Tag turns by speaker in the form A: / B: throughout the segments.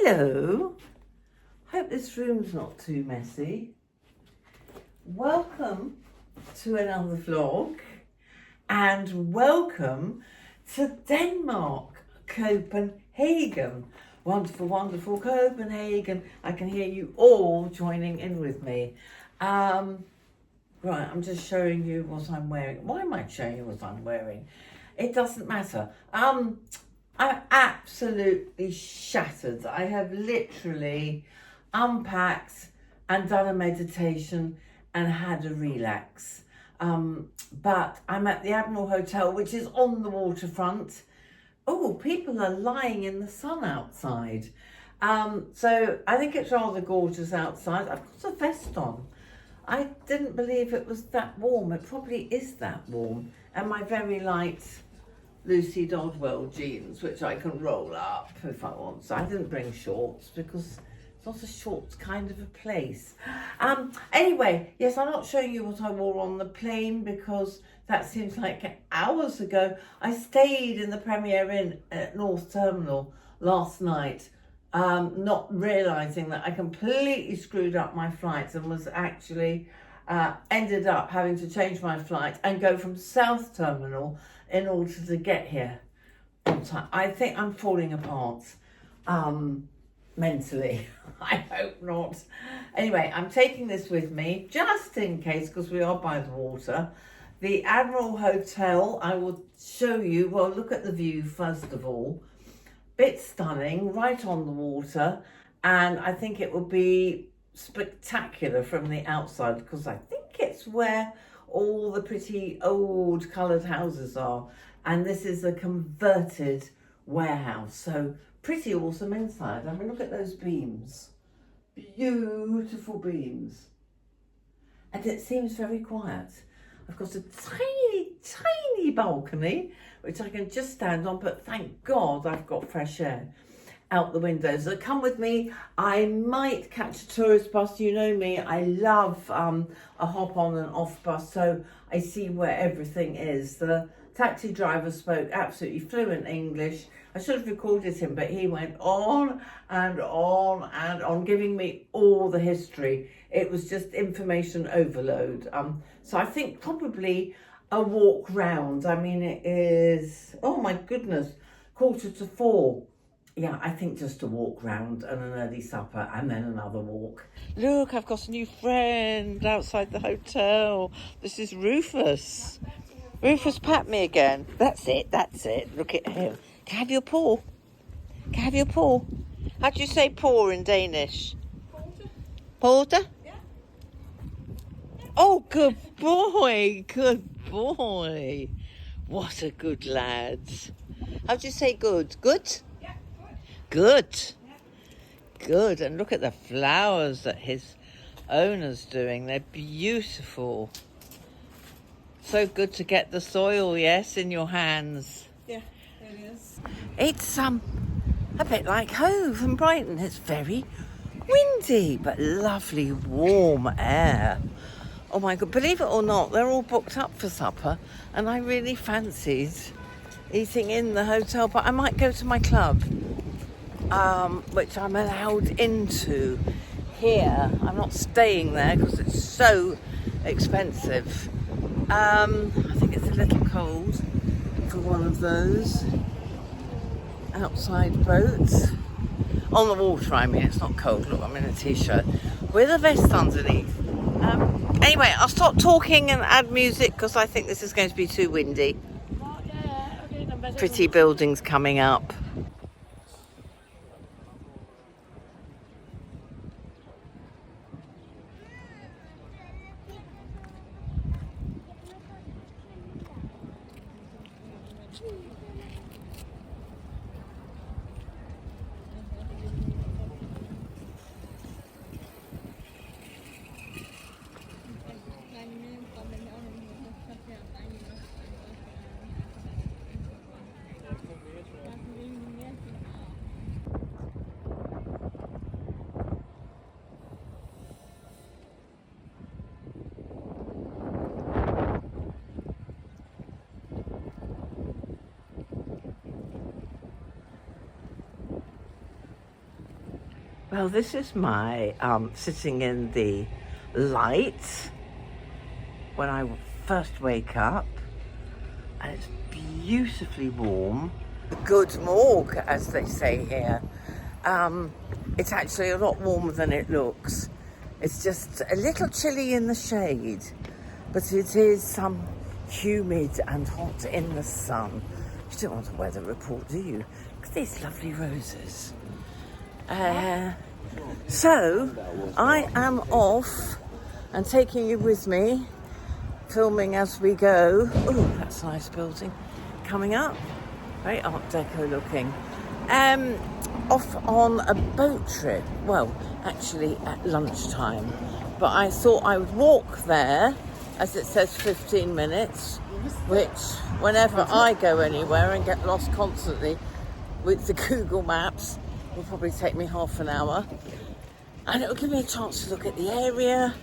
A: Hello, hope this room's not too messy. Welcome to another vlog and welcome to Denmark, Copenhagen. Wonderful, wonderful Copenhagen. I can hear you all joining in with me. Right, I'm just showing you what I'm wearing. Why am I showing you what I'm wearing? It doesn't matter. I'm absolutely shattered. I have literally unpacked and done a meditation and had a relax. But I'm at the Admiral Hotel, which is on the waterfront. Oh, people are lying in the sun outside. So I think it's rather gorgeous outside. I've got a vest on. I didn't believe it was that warm. It probably is that warm. And my very light Lucy Dodwell jeans, which I can roll up if I want. So I didn't bring shorts because it's not a shorts kind of a place. Anyway, yes, I'm not showing you what I wore on the plane because that seems like hours ago. I stayed in the Premier Inn at North Terminal last night, not realising that I completely screwed up my flights and was actually ended up having to change my flight and go from South Terminal in order to get here on time. I think I'm falling apart mentally. I hope not. Anyway, I'm taking this with me just in case because we are by the water. The Admiral Hotel, I will show you. Well, look at the view first of all. Bit stunning, right on the water, and I think it will be spectacular from the outside because I think it's where all the pretty old coloured houses are, and this is a converted warehouse, so pretty awesome inside. I mean, look at those beams, beautiful beams, and it seems very quiet. I've got a tiny balcony which I can just stand on, but thank God I've got fresh air out the windows. So come with me. I might catch a tourist bus. You know me, I love a hop on and off bus, so I see where everything is. The taxi driver spoke absolutely fluent English. I should have recorded him, but he went on and on and on, giving me all the history. It was just information overload. So I think probably a walk round. I mean, it is, oh my goodness, 3:45. Yeah, I think just a walk round and an early supper and then another walk. Look, I've got a new friend outside the hotel. This is Rufus. Rufus, pat me again. That's it, that's it. Look at him. Can I have your paw? Can I have your paw? How do you say paw in Danish? Porter. Porter? Yeah. Oh, good boy. Good boy. What a good lad. How do you say good? Good? Good, good, and look at the flowers that his owner's doing. They're beautiful. So good to get the soil, yes, in your hands.
B: Yeah, it is.
A: It's a bit like Hove and Brighton. It's very windy, but lovely warm air. Oh my God, believe it or not, they're all booked up for supper, and I really fancied eating in the hotel, but I might go to my club. Which I'm allowed into here. I'm not staying there because it's so expensive. I think it's a little cold for one of those outside boats. On the water, I mean, it's not cold. Look, I'm in a t-shirt with a vest underneath. Anyway, I'll stop talking and add music because I think this is going to be too windy. Pretty buildings coming up. Well, this is my sitting in the light when I first wake up, and it's beautifully warm. Good morgue, as they say here. It's actually a lot warmer than it looks. It's just a little chilly in the shade, but it is humid and hot in the sun. You don't want a weather report, do you? Look at these lovely roses. So I am off and taking you with me, filming as we go. Oh, that's a nice building coming up, very Art Deco looking. Off on a boat trip, well, actually at lunchtime, but I thought I would walk there, as it says 15 minutes, which whenever I go anywhere and get lost constantly with the Google Maps will probably take me half an hour, and it will give me a chance to look at the area.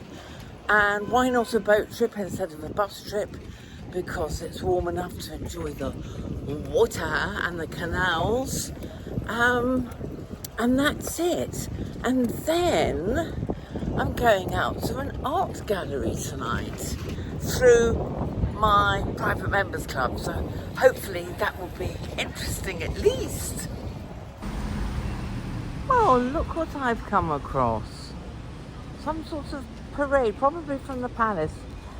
A: And why not a boat trip instead of a bus trip, because it's warm enough to enjoy the water and the canals, and that's it. And then I'm going out to an art gallery tonight through my private members club, so hopefully that will be interesting at least. Oh, look what I've come across. Some sort of parade, probably from the palace,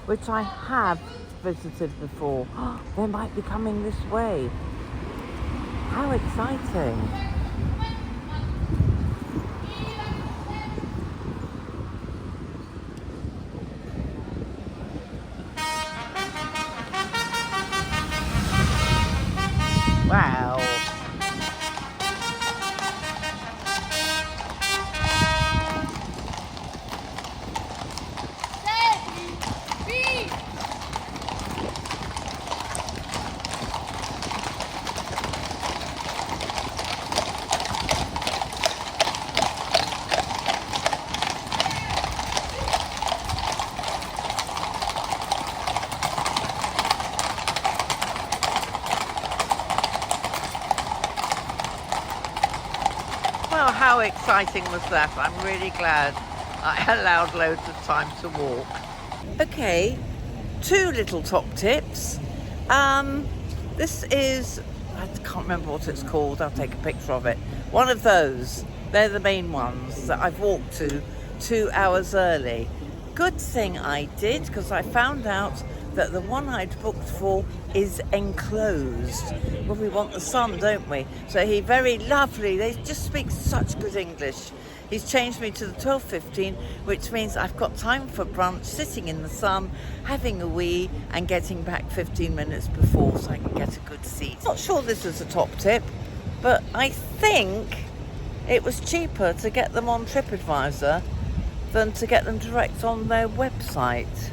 A: which I have visited before. They might be coming this way. How exciting. Wow. Well, how exciting was that? I'm really glad I allowed loads of time to walk. Okay, 2 little top tips. This is, I can't remember what it's called, I'll take a picture of it. One of those, they're the main ones that I've walked to 2 hours early. Good thing I did, because I found out that the one I'd booked for is enclosed. Well, we want the sun, don't we? So he very lovely, they just speak such good English. He's changed me to the 12:15, which means I've got time for brunch, sitting in the sun, having a wee, and getting back 15 minutes before so I can get a good seat. Not sure this is a top tip, but I think it was cheaper to get them on TripAdvisor than to get them direct on their website.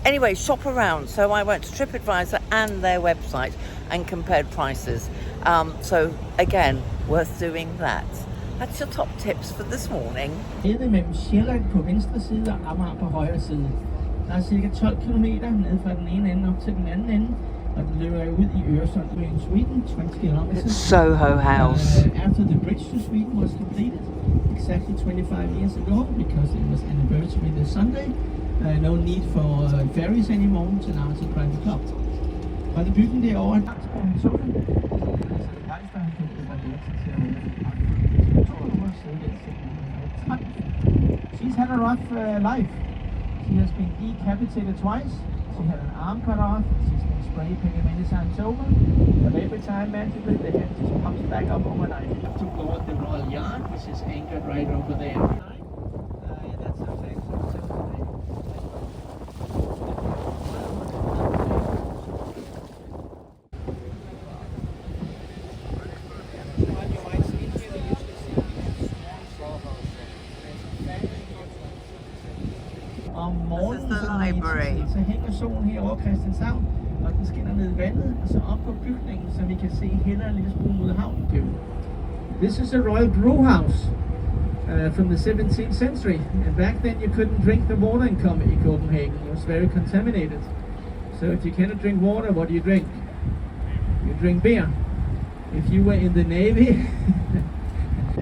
A: Anyway, shop around. So I went to TripAdvisor and their website and compared prices. So again, worth doing that. That's your top tips for this morning.
B: Nede mellem Sjælland på venstre side og Amager på højre side. Der er cirka 12 km ned fra den ene ende op til den anden ende. Og den løber ud i Øresund in Sweden, 20 kilometers.
A: It's Soho House.
B: After the bridge to Sweden was completed, exactly 25 years ago, because it was anniversary this Sunday. No need for ferries anymore, so now it's a private club. Og det byggen derovre, she's had a rough life. She has been decapitated twice. She had an arm cut off. She's been spray painted many times over. But every time magically the head just pops back up overnight. We have to go at the Royal Yard, which is anchored right over there. That's a fantastic thing. Om morgenen, så hænger solen her over Christianshavn, og den skinner ned i vandet, og så op på bygningen, så vi kan se hellere en lille smule mod havnen. This is a royal brew house from the 17th century, and back then you couldn't drink the water in Copenhagen. It was very contaminated. So if you cannot drink water, what do you drink? You drink beer. If you were in the Navy,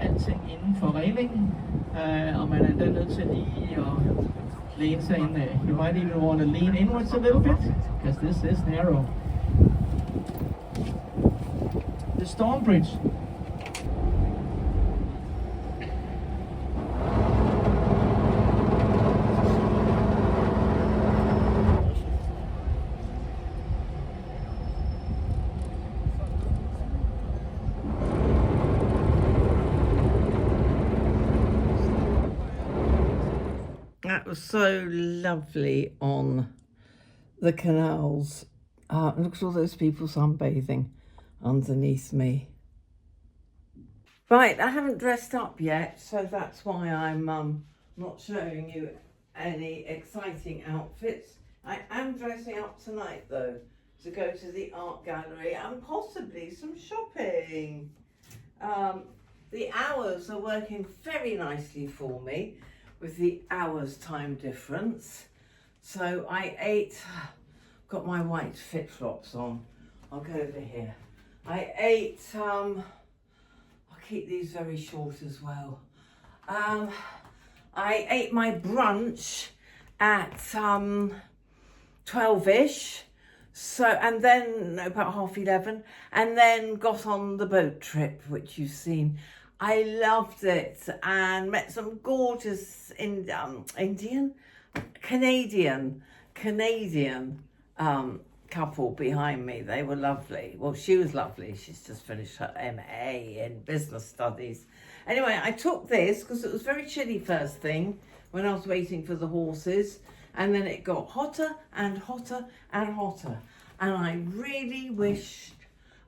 B: alting inden for railing, og man er endda nødt til lige at læne sig indad. You might even want to lean inwards a little bit, because this is narrow. The storm bridge.
A: That was so lovely on the canals. Look at all those people sunbathing underneath me. Right, I haven't dressed up yet, so that's why I'm not showing you any exciting outfits. I am dressing up tonight though, to go to the art gallery and possibly some shopping. The hours are working very nicely for me with the hours time difference. So I ate, got my white fit flops on. I'll go over here. I ate, I'll keep these very short as well. I ate my brunch at 12ish. So, and then about 11:30, and then got on the boat trip, which you've seen. I loved it and met some gorgeous Canadian couple behind me. They were lovely. Well, she was lovely. She's just finished her MA in business studies. Anyway, I took this because it was very chilly first thing when I was waiting for the horses, and then it got hotter and hotter and hotter. And I really wished,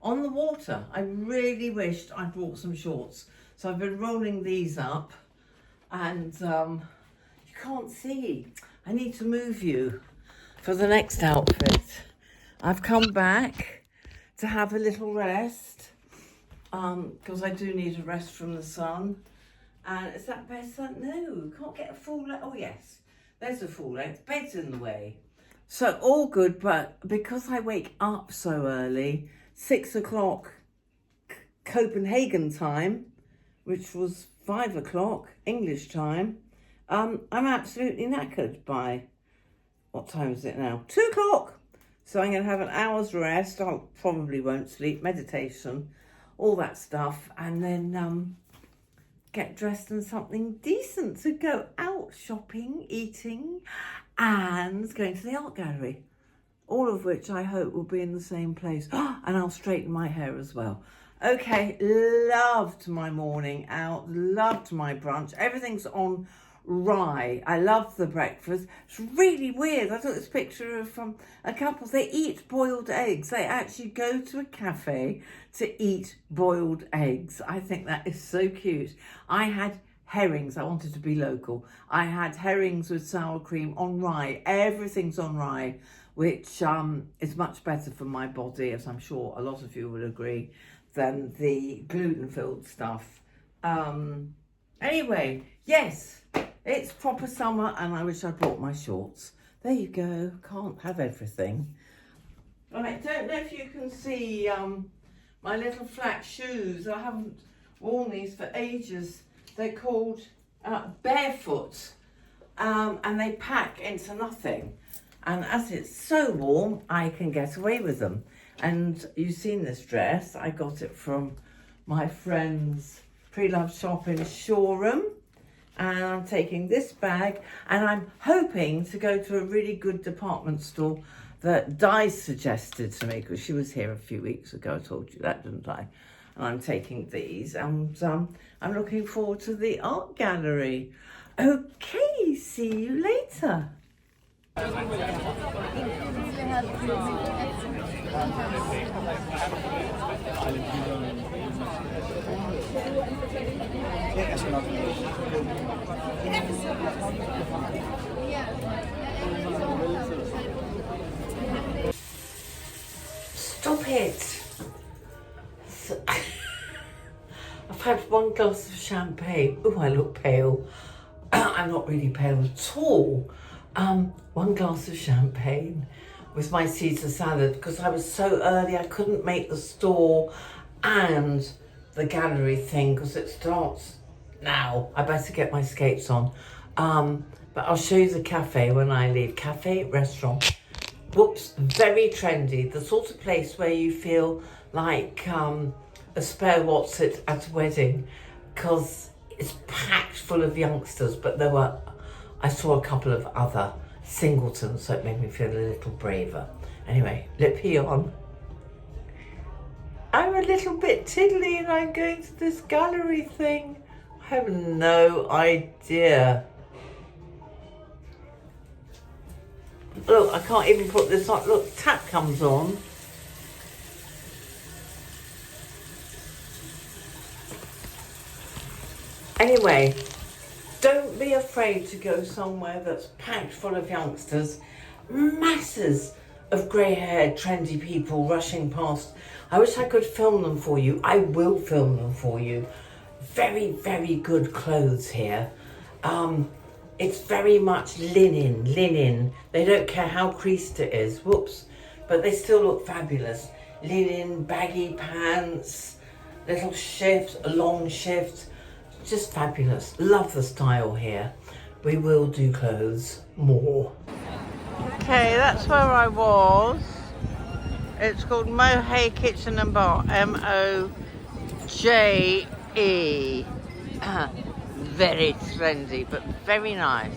A: on the water, I really wished I'd brought some shorts. So I've been rolling these up, and you can't see. I need to move you for the next outfit. I've come back to have a little rest, because I do need a rest from the sun. And is that better? No, can't get a full length. Oh yes, there's a full length. Bed's in the way. So all good, but because I wake up so early, 6 o'clock Copenhagen time, which was 5 o'clock English time, I'm absolutely knackered by, what time is it now? 2 o'clock. So I'm going to have an hour's rest. I probably won't sleep, meditation, all that stuff, and then get dressed in something decent to go out shopping, eating, and going to the art gallery. All of which I hope will be in the same place. And I'll straighten my hair as well. Okay, loved my morning out, loved my brunch. Everything's on rye. I love the breakfast. It's really weird. I took this picture of a couple. They eat boiled eggs. They actually go to a cafe to eat boiled eggs. I think that is so cute. I had herrings. I wanted to be local. I had herrings with sour cream on rye. Everything's on rye, which is much better for my body, as I'm sure a lot of you will agree, than the gluten-filled stuff. Anyway, yes, it's proper summer and I wish I brought my shorts. There you go, can't have everything. Right, don't know if you can see my little flat shoes. I haven't worn these for ages. They're called Barefoot, and they pack into nothing. And as it's so warm, I can get away with them. And you've seen this dress. I got it from my friend's pre-loved shop in Shoreham. And I'm taking this bag, and I'm hoping to go to a really good department store that Di suggested to me, because she was here a few weeks ago. I told you that, didn't I? And I'm taking these, and I'm looking forward to the art gallery. Okay, see you later. Stop it. I've had one glass of champagne. Oh, I look pale. I'm not really pale at all. One glass of champagne with my Caesar salad, because I was so early I couldn't make the store and the gallery thing because it starts Now, I better get my skates on. But I'll show you the cafe when I leave. Cafe, restaurant. Whoops, very trendy. The sort of place where you feel like a spare what's it at a wedding, because it's packed full of youngsters, but I saw a couple of other singletons, so it made me feel a little braver. Anyway, lippy on. I'm a little bit tiddly and I'm going to this gallery thing. I have no idea. Look, I can't even put this on. Look, tap comes on. Anyway, don't be afraid to go somewhere that's packed full of youngsters. Masses of grey-haired, trendy people rushing past. I wish I could film them for you. I will film them for you. Very, very good clothes here. It's very much linen. They don't care how creased it is. Whoops. But they still look fabulous. Linen, baggy pants, little shifts, a long shift. Just fabulous. Love the style here. We will do clothes more. Okay, that's where I was. It's called Mohe Kitchen and Bar. M-O-J-E. Very trendy, but very nice.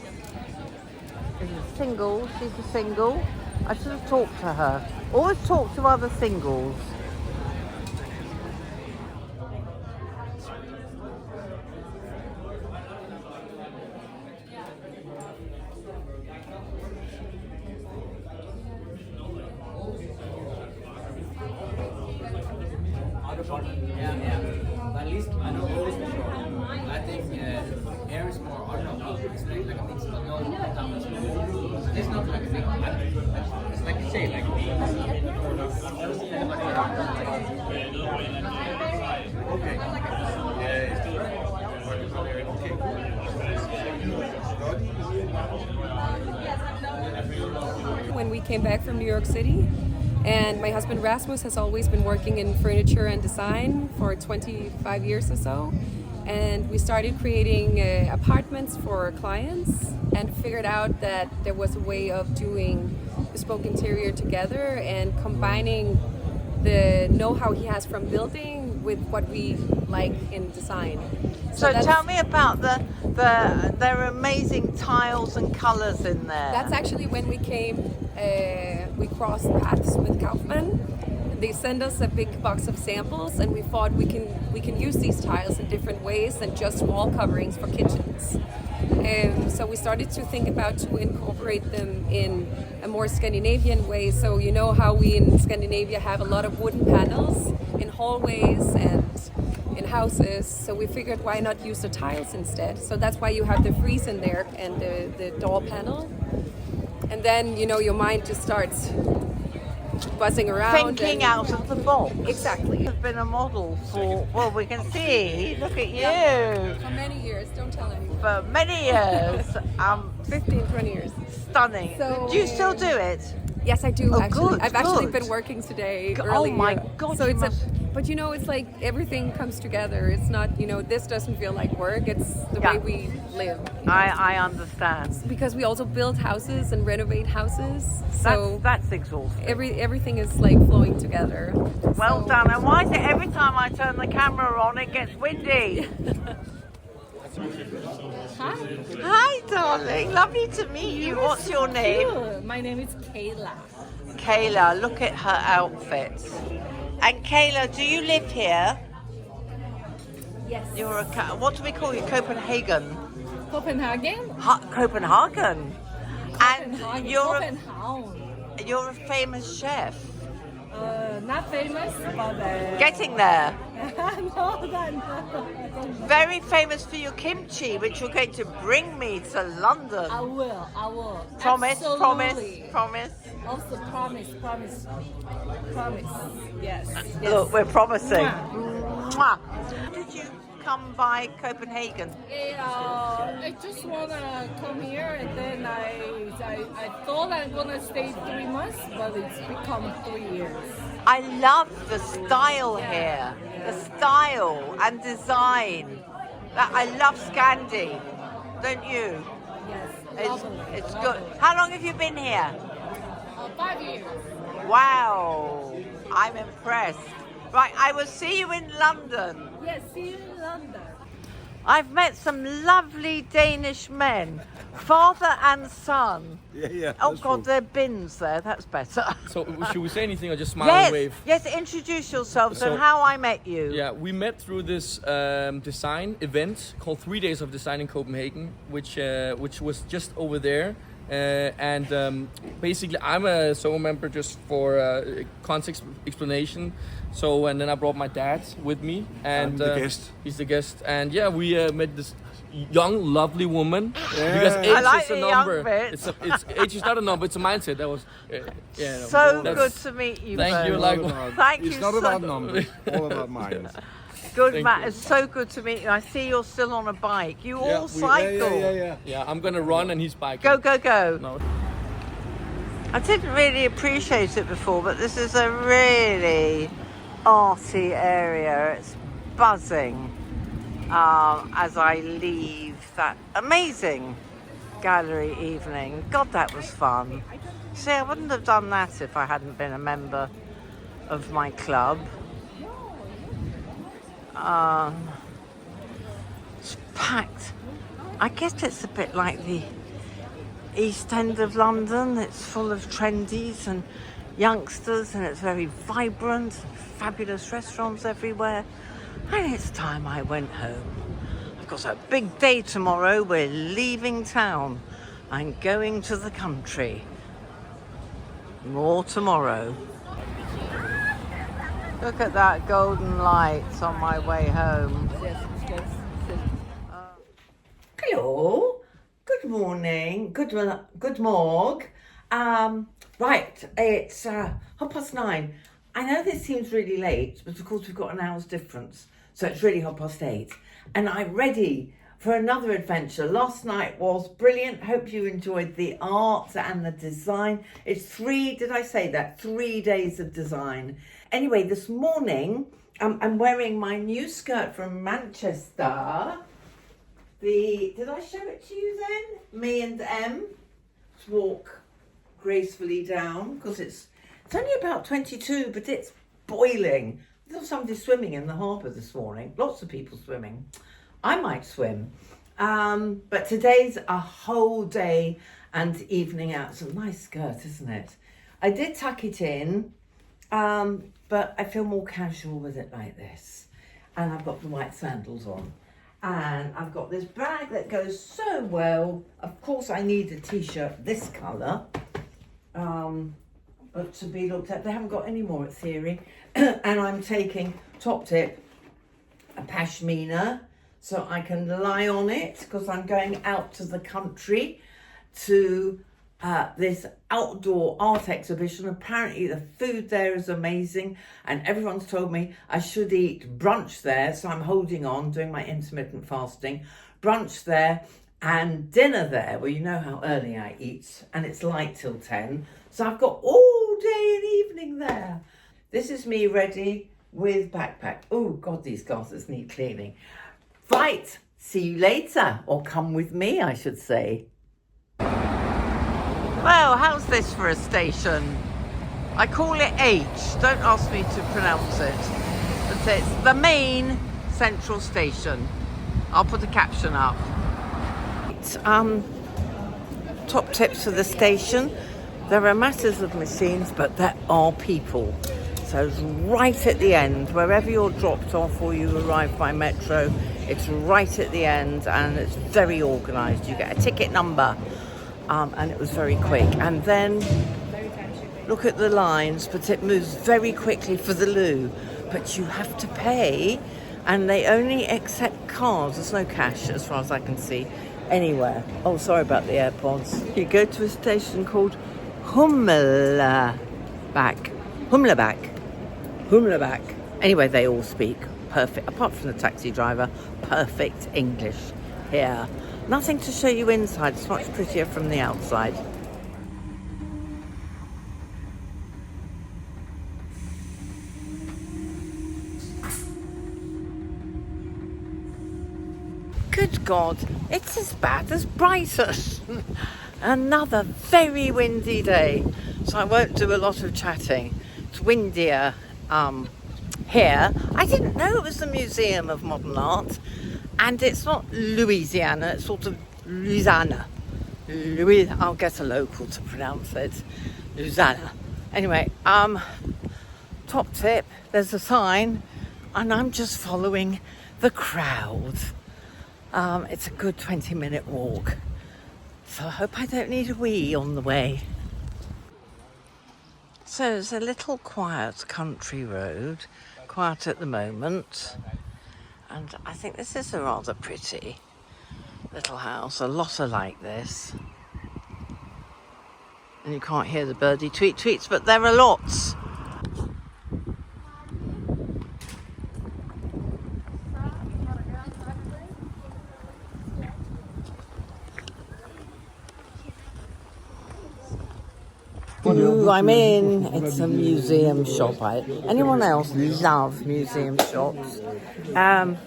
A: She's a single. She's a single. I should have talked to her. Always talk to other singles.
C: Yeah. But at least I know always for sure. I think air is more, I don't know, it's like a mix of no damage. It's not like a thing. It's like you say, like okay.
D: When we came back from New York City, and my husband Rasmus has always been working in furniture and design for 25 years or so. And we started creating apartments for clients and figured out that there was a way of doing bespoke interior together and combining the know-how he has from building with what we like in design.
A: So tell me about there are amazing tiles and colours in there.
D: That's actually when we came, we crossed paths with Kaufman. They sent us a big box of samples, and we thought we can use these tiles in different ways than just wall coverings for kitchens. So we started to think about to incorporate them in a more Scandinavian way. So you know how we in Scandinavia have a lot of wooden panels in hallways and in houses. So we figured why not use the tiles instead. So that's why you have the frieze in there and the door panel. And then, you know, your mind just starts buzzing around.
A: Thinking out of the box.
D: Exactly.
A: I've been a model for, well, we can see, look at you.
D: For many years, don't tell anyone.
A: For many years.
D: 15, 20 years.
A: Stunning.
D: So,
A: do you still do it?
D: Yes, I do.
A: Oh,
D: actually,
A: good,
D: I've actually
A: good.
D: been working today.
A: Oh
D: earlier.
A: my God!
D: So it's but you know, it's like everything comes together. It's not, you know, this doesn't feel like work. It's the way we live.
A: I understand.
D: Because we also build houses and renovate houses. So
A: that's exhausting.
D: everything is like flowing together.
A: Well done. And why is it every time I turn the camera on, it gets windy?
E: Hi.
A: Hi, darling. Lovely to meet you. What's your name?
E: Good. My name is Kayla.
A: Kayla. Look at her outfit. And Kayla, do you live here?
E: Yes.
A: You're what do we call you? Copenhagen.
E: Copenhagen.
A: Copenhagen. And
E: Copenhagen.
A: you're a famous chef.
E: Not famous, but
A: Getting there.
E: no.
A: Very famous for your kimchi, which you're going to bring me to London.
E: I will.
A: Promise,
E: Absolutely.
A: promise.
E: Also promise. Yes.
A: Look, we're promising.
E: Mwah.
A: Mwah. Did you come by Copenhagen?
E: I just wanna come here, and then I thought I'm gonna stay 3 months, but it's become 3 years.
A: I love the style here. The style and design. I love Scandi, don't you?
E: Yes.
A: It's good. How long have you been here?
E: 5 years.
A: Wow, I'm impressed. Right, I will see you in London.
E: Yes, see you in London.
A: I've met some lovely Danish men, father and son.
F: Yeah.
A: Oh God, there are bins there. That's better.
G: So should we say anything or just smile and wave?
A: Yes. Introduce yourselves
G: So-
A: and how I met you.
G: Yeah, we met through this design event called 3 Days of Design in Copenhagen, which was just over there. Basically, I'm a solo member just for context explanation. So, and then I brought my dad with me, and
F: I'm the guest.
G: He's the guest, and yeah, we met this young, lovely woman.
F: Yeah.
G: Because age
A: I like
G: is a
A: the young
G: number.
A: bit.
G: It's age is not a number; it's a mindset. That was yeah.
A: So
G: that's-
A: good to meet you.
G: Thank you,
A: both.
G: like-
A: Thank
F: It's
A: you
F: not
A: so
F: about numbers, all about minds.
A: Good,
G: Thank
A: Matt.
G: you.
A: It's so good to meet you. I see you're still on a bike. You all
F: we-
A: cycle.
F: Yeah.
G: Yeah, I'm gonna run and he's biking.
A: Go.
G: No.
A: I didn't really appreciate it before, but this is a really arty area. It's buzzing as I leave that amazing gallery evening. God, that was fun. See, I wouldn't have done that if I hadn't been a member of my club. It's packed. I guess it's a bit like the East End of London. It's full of trendies and youngsters, and it's very vibrant, fabulous restaurants everywhere. And it's time I went home. I've got a big day tomorrow. We're leaving town. I'm going to the country. More tomorrow. Look at that golden light on my way home. Hello. Good morning. Good morg. Right, it's 9:30. I know this seems really late, but of course we've got an hour's difference, so it's really 8:30. And I'm ready for another adventure. Last night was brilliant. Hope you enjoyed the art and the design. It's 3 days of design. Anyway, this morning I'm wearing my new skirt from Manchester. Did I show it to you then? Me and M walk gracefully down because it's only about 22, but it's boiling. I saw somebody swimming in the harbour this morning. Lots of people swimming. I might swim. But today's a whole day and evening out. It's a nice skirt, isn't it? I did tuck it in, but I feel more casual with it like this. And I've got the white sandals on. And I've got this bag that goes so well. Of course, I need a t-shirt this colour. But to be looked at, they haven't got any more at Theory. And I'm taking, top tip, a pashmina, so I can lie on it because I'm going out to the country to this outdoor art exhibition. Apparently the food there is amazing and everyone's told me I should eat brunch there, so I'm holding on, doing my intermittent fasting. Brunch there and dinner there. Well, you know how early I eat and it's light till 10, so I've got all day and evening there. This is me ready with backpack. Oh God, these glasses need cleaning. Right, see you later, or come with me I should say. Well, how's this for a station? I call it H, don't ask me to pronounce it. But it's the main central station. I'll put a caption up. Top tips for the station. There are masses of machines, but there are people. So it's right at the end, wherever you're dropped off or you arrive by metro, it's right at the end and it's very organised. You get a ticket number. And it was very quick. And then look at the lines, but it moves very quickly for the loo. But you have to pay, and they only accept cards. There's no cash, as far as I can see, anywhere. Oh, sorry about the AirPods. You go to a station called Humlebæk. Anyway, they all speak perfect, apart from the taxi driver, perfect English here. Nothing to show you inside, it's much prettier from the outside. good God, it's as bad as Brighton. Another very windy day, so I won't do a lot of chatting. It's windier here. I didn't know it was the Museum of Modern Art, and it's not Louisiana, it's sort of Louisiana. I'll get a local to pronounce it. Louisiana. Anyway, top tip, there's a sign, and I'm just following the crowd. It's a good 20-minute walk, so I hope I don't need a wee on the way. So it's a little quiet country road, quiet at the moment, and I think this is a rather pretty little house. A lot are like this, and you can't hear the birdie tweets, but there are lots. Ooh, I'm in. It's a museum shop. Anyone else love museum shops?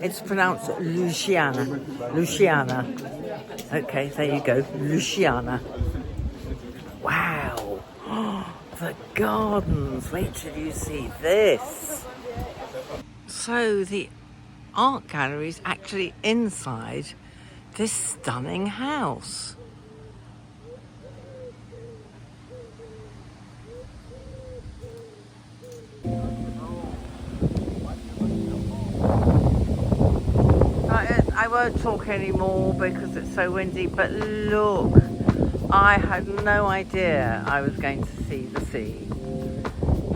A: It's pronounced Louisiana. Louisiana. Okay, there you go. Louisiana. Wow. The gardens. Wait till you see this. So the art gallery is actually inside this stunning house. I won't talk anymore because it's so windy, but look, I had no idea I was going to see the sea.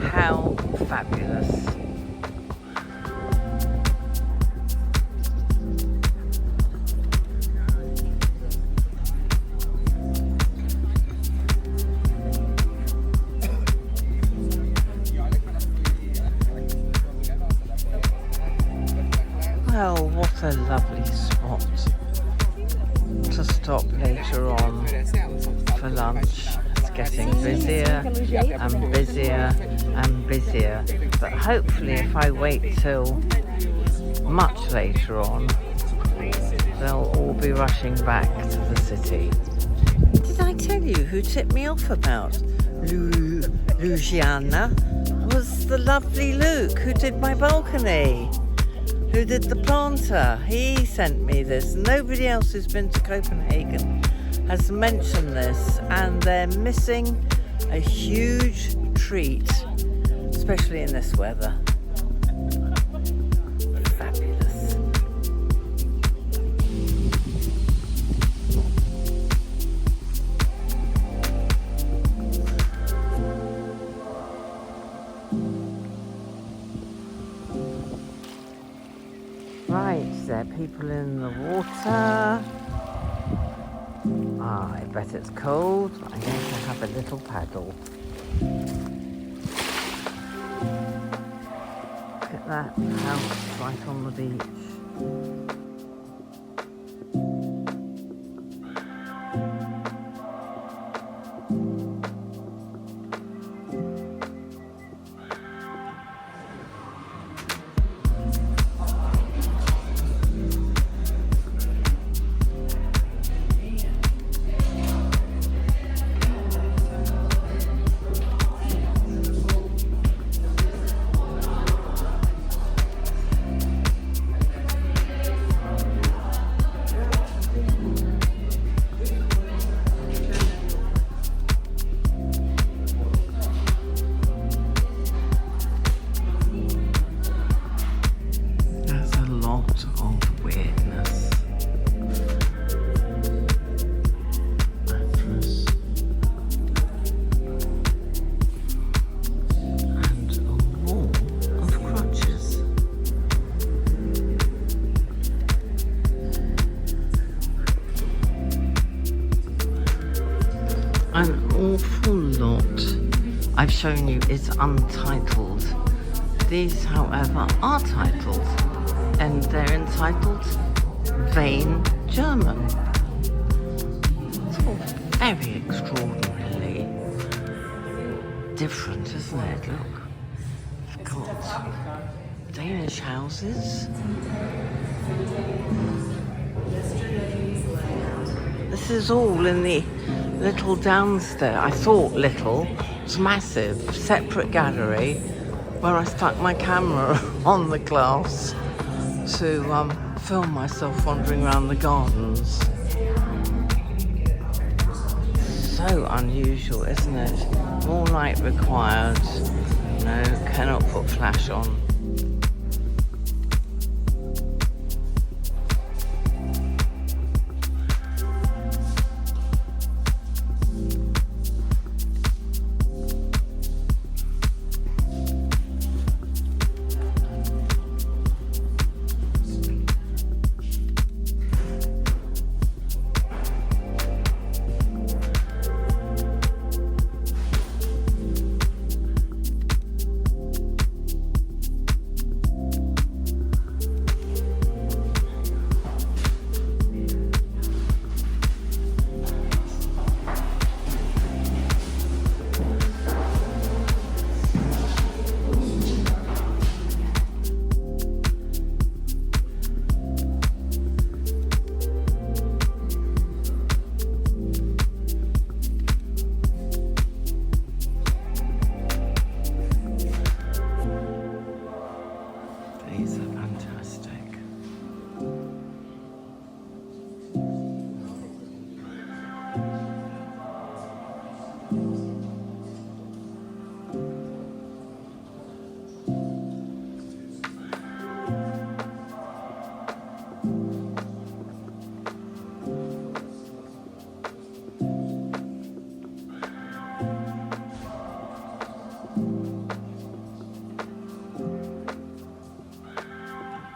A: How fabulous. Well, what a lovely spot to stop later on for lunch. It's getting busier and busier and busier, but hopefully if I wait till much later on, they'll all be rushing back to the city. Did I tell you who tipped me off about Louisiana? Was the lovely Luke, who did my balcony, who did the planter. He sent me this. Nobody else who's been to Copenhagen has mentioned this, and they're missing a huge treat, especially in this weather. Fabulous. Right, there are people in the water. I bet it's cold. I'm going to have a little paddle. Look at that house right on the beach. An awful lot I've shown you is untitled. These, however, are titled, and they're entitled Vain German. It's all very extraordinarily different, isn't it? Look, we've got Danish houses. This is all in the little downstairs. I thought little. It's massive. Separate gallery where I stuck my camera on the glass to film myself wandering around the gardens. So unusual, isn't it? More light required. No, cannot put flash on.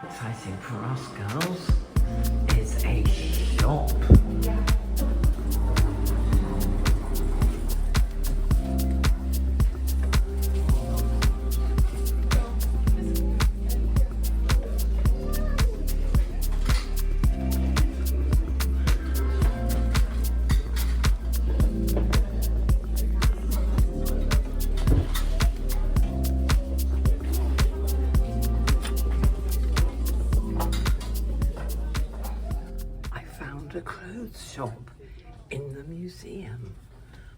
A: Exciting for us girls is a shop. A clothes shop in the museum.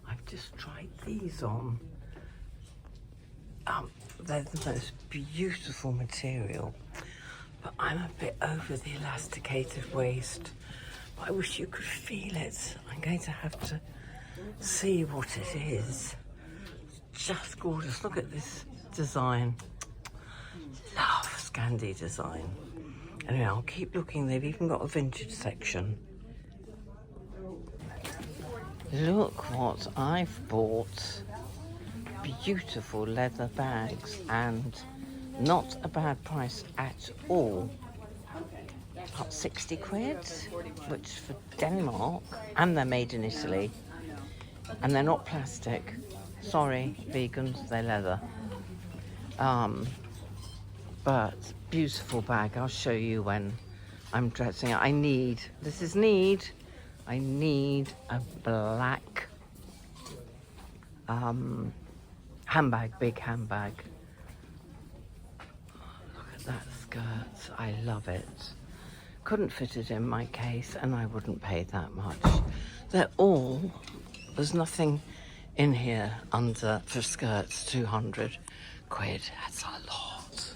A: I've just tried these on. They're the most beautiful material, but I'm a bit over the elasticated waist. But I wish you could feel it. I'm going to have to see what it is. It's just gorgeous. Look at this design. Love Scandi design. Anyway, I'll keep looking. They've even got a vintage section. Look what I've bought. Beautiful leather bags and not a bad price at all. About 60 quid, which for Denmark, and they're made in Italy. And they're not plastic. Sorry, vegans, they're leather. But beautiful bag. I'll show you when I'm dressing it. I need a black handbag, big handbag. Look at that skirt. I love it. Couldn't fit it in my case and I wouldn't pay that much. There's nothing in here under, for skirts, 200 quid. That's a lot.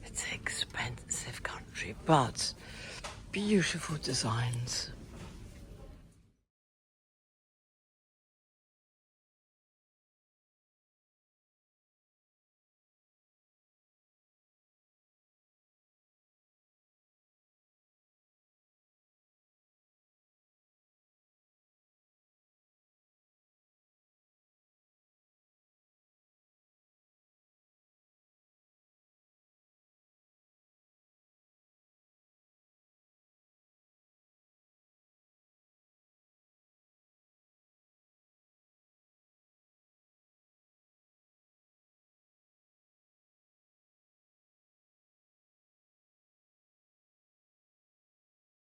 A: It's expensive country, but beautiful designs.